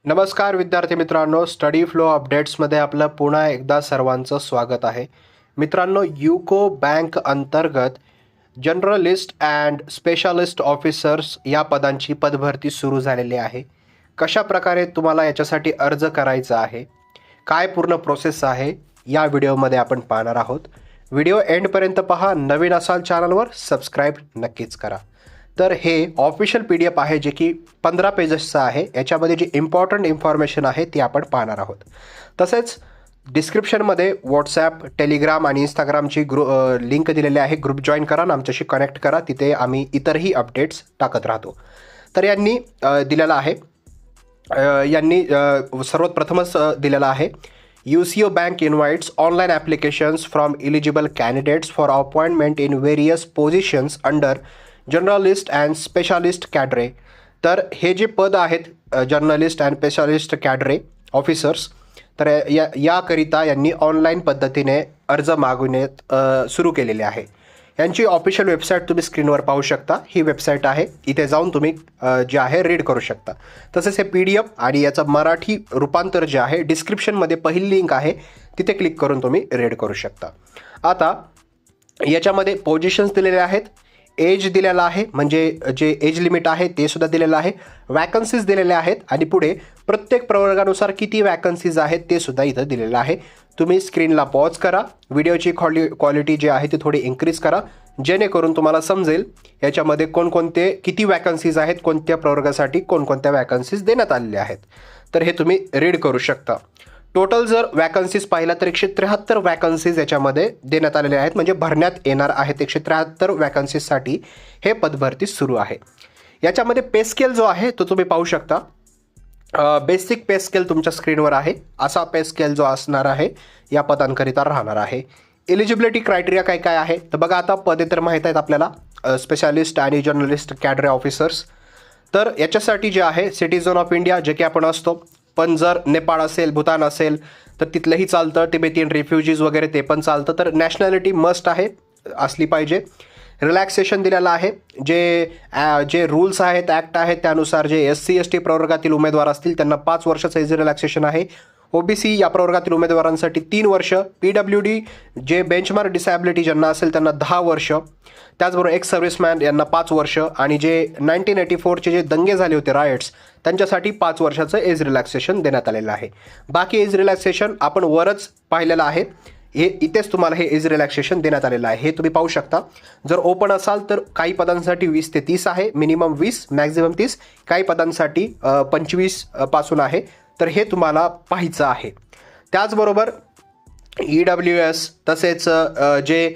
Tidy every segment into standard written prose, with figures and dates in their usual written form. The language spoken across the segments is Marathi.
नमस्कार विद्यार्थी मित्रांनो, स्टडी फ्लो अपडेट्समध्ये आपलं पुन्हा एकदा सर्वांचं स्वागत आहे. मित्रांनो, यूको बँक अंतर्गत जनरलिस्ट अँड स्पेशालिस्ट ऑफिसर्स या पदांची पदभरती सुरू झालेली आहे. कशा प्रकारे तुम्हाला याच्यासाठी अर्ज करायचा आहे, काय पूर्ण प्रोसेस आहे, या व्हिडिओमध्ये आपण पाहणार आहोत. व्हिडिओ एंडपर्यंत पहा. नवीन असाल चॅनलवर सबस्क्राईब नक्कीच करा. तर हे ऑफिशियल PDF आहे जे की 15 पेजेसचं आहे. याच्यामध्ये जी इम्पॉर्टंट इन्फॉर्मेशन आहे ती आपण पाहणार आहोत. तसेच डिस्क्रिप्शनमध्ये व्हॉट्सॲप, टेलिग्राम आणि इंस्टाग्रामची लिंक दिलेली आहे. ग्रुप जॉईन करा आणि आमच्याशी कनेक्ट करा. तिथे आम्ही इतरही अपडेट्स टाकत राहतो. तर यांनी दिलेला आहे, सर्वात प्रथमच दिलेला आहे, UCO bank invites online applications from eligible candidates for appointment in various positions under journalist and specialist cadre. तर हे जे पद आहेत, journalist and specialist cadre officers, तर याकरिता यांनी ऑनलाईन पद्धतीने अर्ज मागवण्यात सुरू केलेले आहे. यांची ऑफिशियल वेबसाईट तुम्ही स्क्रीनवर पाहू शकता. ही वेबसाईट आहे, इथे जाऊन तुम्ही जे आहे रीड करू शकता. तसेच हे PDF आणि याचं मराठी रूपांतर जे आहे डिस्क्रिप्शनमध्ये पहिली लिंक आहे, तिथे क्लिक करून तुम्ही रीड करू शकता. आता याच्यामध्ये पोझिशन्स दिलेले आहेत, एज दिलेला आहे, म्हणजे जे एज लिमिट आहे ते सुद्धा दिलेलं आहे, वॅकन्सीज दिलेल्या आहेत आणि पुढे प्रत्येक प्रवर्गानुसार किती वॅकन्सीज आहेत ते सुद्धा इथं दिलेलं आहे. तुम्ही स्क्रीनला पॉज करा, व्हिडिओची क्वालिटी जी आहे ती थोडी इन्क्रीज करा, जेणेकरून तुम्हाला समजेल याच्यामध्ये कोणकोणते किती वॅकन्सीज आहेत, कोणत्या प्रवर्गासाठी कोणकोणत्या वॅकन्सीज देण्यात आलेल्या आहेत. तर हे तुम्ही रीड करू शकता. टोटल जर वॅकन्सीज पाहिला तर 173 वॅकन्सीज याच्यामध्ये देण्यात आलेले आहेत, म्हणजे भरण्यात येणार आहेत. 173 वॅकन्सीजसाठी हे पदभरती सुरू आहे. याच्यामध्ये पे स्केल जो आहे तो तुम्ही पाहू शकता. बेसिक पे स्केल तुमच्या स्क्रीनवर आहे. असा पे स्केल जो असणार आहे या पदांकरिता राहणार आहे. एलिजिबिलिटी क्रायटेरिया काय काय आहे तर बघा, आता पदे तर माहीत आहेत आपल्याला, स्पेशालिस्ट आणि जर्नलिस्ट कॅडरे ऑफिसर्स. तर याच्यासाठी जे आहे सिटिझन ऑफ इंडिया जे की आपण असतो, पण जर नेपाळ असेल, भूतान असेल तर तिथलंही चालतं, तिबेटियन रिफ्युजीज वगैरे ते पण चालतं. तर नॅशनॅलिटी मस्ट आहे, असली पाहिजे. रिलॅक्सेशन दिलेलं आहे, जे रूल्स आहेत, ॲक्ट आहेत त्यानुसार जे SC ST प्रवर्गातील उमेदवार असतील त्यांना 5 वर्षाचं एज रिलॅक्सेशन आहे. OBC या प्रवर्गातील उमेदवारांसाठी 3 वर्ष, PWD जे बेंचमार्क डिसॅबिलिटी ज्यांना असेल त्यांना 10 वर्ष, त्याचबरोबर एक्स सर्व्हिसमॅन यांना 5 वर्ष आणि जे 1984चे जे दंगे झाले होते, रायट्स, त्यांच्यासाठी 5 वर्षाचं एज रिलॅक्सेशन देण्यात आलेलं आहे. बाकी एज रिलॅक्सेशन आपण वरच पाहिलेलं आहे, हे इथेच तुम्हाला हे एज रिलॅक्सेशन देण्यात आलेलं आहे. हे तुम्ही पाहू शकता. जर ओपन असाल तर काही पदांसाठी 20 ते 30 आहे, मिनिमम 20, मॅक्झिमम 30. काही पदांसाठी 25 पासून आहे. तर हे तुम्हाला पाहायचं आहे. त्याचबरोबर EWS तसेच जे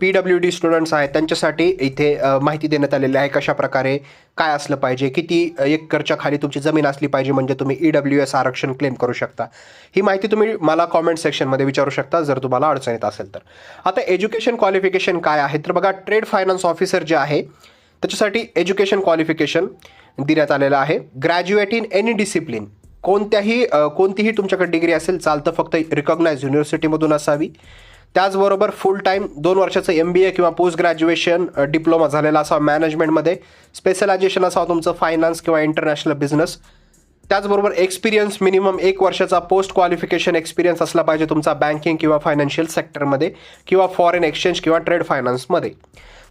PWD स्टुडंट्स आहेत त्यांच्यासाठी इथे माहिती देण्यात आलेली आहे, कशा प्रकारे काय असलं पाहिजे, किती एकरच्या खाली तुमची जमीन असली पाहिजे म्हणजे तुम्ही EWS आरक्षण क्लेम करू शकता. ही माहिती तुम्ही मला कॉमेंट सेक्शनमध्ये विचारू शकता जर तुम्हाला अडचण येत असेल तर. आता एज्युकेशन क्वालिफिकेशन काय आहे तर बघा, ट्रेड फायनान्स ऑफिसर जे आहे त्याच्यासाठी एज्युकेशन क्वालिफिकेशन देण्यात आलेलं आहे. ग्रॅज्युएट इन एनी डिसिप्लिन, कोणतीही तुमच्याकडे डिग्री असेल चालतं, फक्त रिकॉग्नाइज युनिव्हर्सिटीमधून असावी. त्याचबरोबर फुल टाईम 2 वर्षाचं MBA किंवा पोस्ट ग्रॅज्युएशन डिप्लोमा झालेला असावा मॅनेजमेंटमध्ये. स्पेशलायझेशन असावं तुमचं फायनान्स किंवा इंटरनॅशनल बिझनेस. त्याचबरोबर एक्सपिरियन्स मिनिमम 1 वर्षाचा पोस्ट क्वालिफिकेशन एक्सपिरियन्स असला पाहिजे तुमचा बँकिंग किंवा फायनान्शियल सेक्टरमध्ये किंवा फॉरेन एक्सचेंज किंवा ट्रेड फायनान्समध्ये.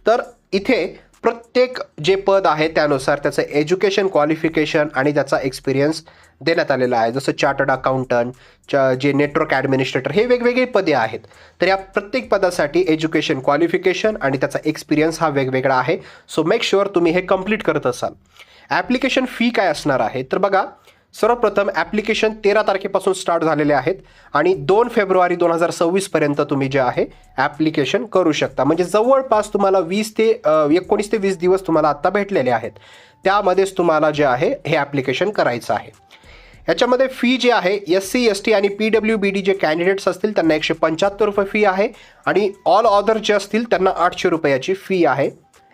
तर इथे प्रत्येक जे पद आहे त्यानुसार त्याचं एज्युकेशन क्वालिफिकेशन आणि त्याचा एक्सपिरियन्स देण्यात आलेला आहे. जसं चार्टर्ड अकाउंटंट, जे नेटवर्क ॲडमिनिस्ट्रेटर, हे वेगवेगळे पदे आहेत. तर या प्रत्येक पदासाठी एज्युकेशन क्वालिफिकेशन आणि त्याचा एक्सपिरियन्स हा वेगवेगळा आहे. सो मेक शुअर तुम्ही हे कंप्लीट करत असाल. ॲप्लिकेशन फी काय असणार आहे तर बघा, सर्वप्रथम ॲप्लिकेशन 13 तारखेपासून स्टार्ट झालेले आहेत आणि 2 फेब्रुवारी 2026 पर्यंत तुम्ही जे आहे ॲप्लिकेशन करू शकता. म्हणजे जवळपास तुम्हाला 19 ते 20 दिवस तुम्हाला आत्ता भेटलेले आहेत. त्यामध्येच तुम्हाला जे आहे हे ॲप्लिकेशन करायचं आहे. याच्यामध्ये फी जी आहे SC ST आणि PWBD जे कॅन्डिडेट्स असतील त्यांना 175 रुपये फी आहे आणि ऑल अदर जे असतील त्यांना 800 रुपयाची फी आहे,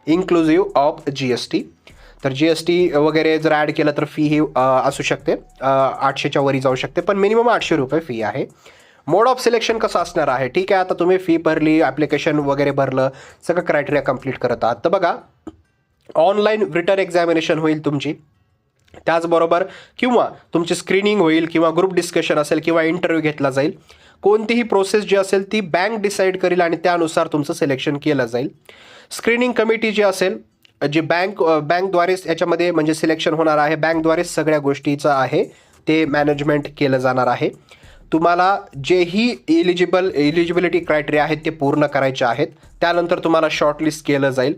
इन्क्लुझिव्ह ऑफ GST. तर GST वगैरे जर ॲड केलं तर फी ही असू शकते 800च्या वरी जाऊ शकते, पण मिनिमम 800 रुपये फी आहे. मोड ऑफ सिलेक्शन कसं असणार आहे, ठीक आहे, आता तुम्ही फी भरली, ॲप्लिकेशन वगैरे भरलं, सगळं क्रायटेरिया कंप्लीट करत आहात तर बघा, ऑनलाईन रिटन एक्झामिनेशन होईल तुमची. त्याचबरोबर किंवा तुमची स्क्रीनिंग होईल किंवा ग्रुप डिस्कशन असेल किंवा इंटरव्ह्यू घेतला जाईल. कोणतीही प्रोसेस जी असेल ती बँक डिसाईड करेल आणि त्यानुसार तुमचं सिलेक्शन केलं जाईल. स्क्रीनिंग कमिटी जी असेल जी बँकद्वारेच याच्यामध्ये म्हणजे सिलेक्शन होणार आहे. बँकद्वारेच सगळ्या गोष्टीचं आहे ते मॅनेजमेंट केलं जाणार आहे. तुम्हाला जेही इलिजिबिलिटी क्रायटेरिया आहेत ते पूर्ण करायचे आहेत. त्यानंतर तुम्हाला शॉर्टलिस्ट केलं जाईल.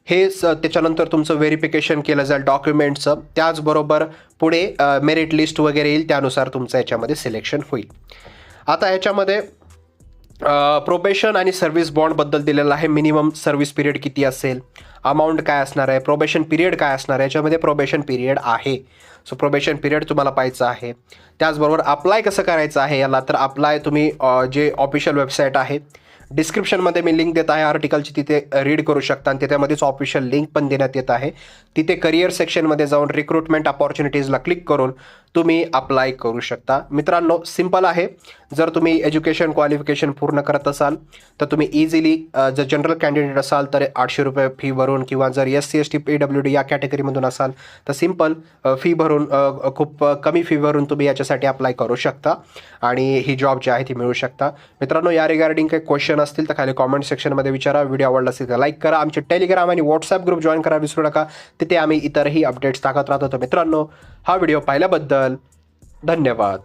त्याच्यानंतर तुमचं व्हेरिफिकेशन केलं जाईल डॉक्युमेंटचं. त्याचबरोबर पुढे मेरिट लिस्ट वगैरे येईल, त्यानुसार तुमचं याच्यामध्ये सिलेक्शन होईल. आता याच्यामध्ये प्रोबेशन आणि सर्व्हिस बॉन्डबद्दल दिलेलं आहे. मिनिमम सर्व्हिस पिरियड किती असेल, अमाऊंट काय असणार आहे, प्रोबेशन पिरियड काय असणार आहे. याच्यामध्ये प्रोबेशन पिरियड आहे. सो प्रोबेशन पिरियड तुम्हाला पाहायचं आहे. त्याचबरोबर अप्लाय कसं करायचं आहे याला, तर अप्लाय तुम्ही जे ऑफिशियल वेबसाईट आहे डिस्क्रिप्शनमध्ये मी लिंक देत आहे आर्टिकलची, तिथे रीड करू शकता आणि त्याच्यामध्येच ऑफिशियल लिंक पण देण्यात येत आहे. तिथे करिअर सेक्शनमध्ये जाऊन रिक्रुटमेंट अपॉर्च्युनिटीजला क्लिक करून तुम्ही अप्लाय करू शकता. मित्रांनो सिंपल आहे. जर तुम्ही एज्युकेशन क्वालिफिकेशन पूर्ण करत असाल तर तुम्ही इझिली, जर जनरल कॅन्डिडेट असाल तर 800 रुपये फी भरून, किंवा जर SC ST PWD या कॅटेगरीमधून असाल तर सिंपल फी भरून, खूप कमी फी भरून तुम्ही याच्यासाठी अप्लाय करू शकता आणि ही जॉब जी आहे ती मिळू शकता. मित्रांनो या रिगार्डिंग काही क्वेश्चन असतील तर खाली कॉमेंट सेक्शनमध्ये विचारा. व्हिडिओ आवडला असेल तर लाईक करा. आमचे टेलिग्राम आणि व्हॉट्सअप ग्रुप जॉईन करा विसरू नका. तिथे आम्ही इतरही अपडेट्स टाकत राहतो. तर मित्रांनो हा व्हिडिओ पाहिल्याबद्दल धन्यवाद.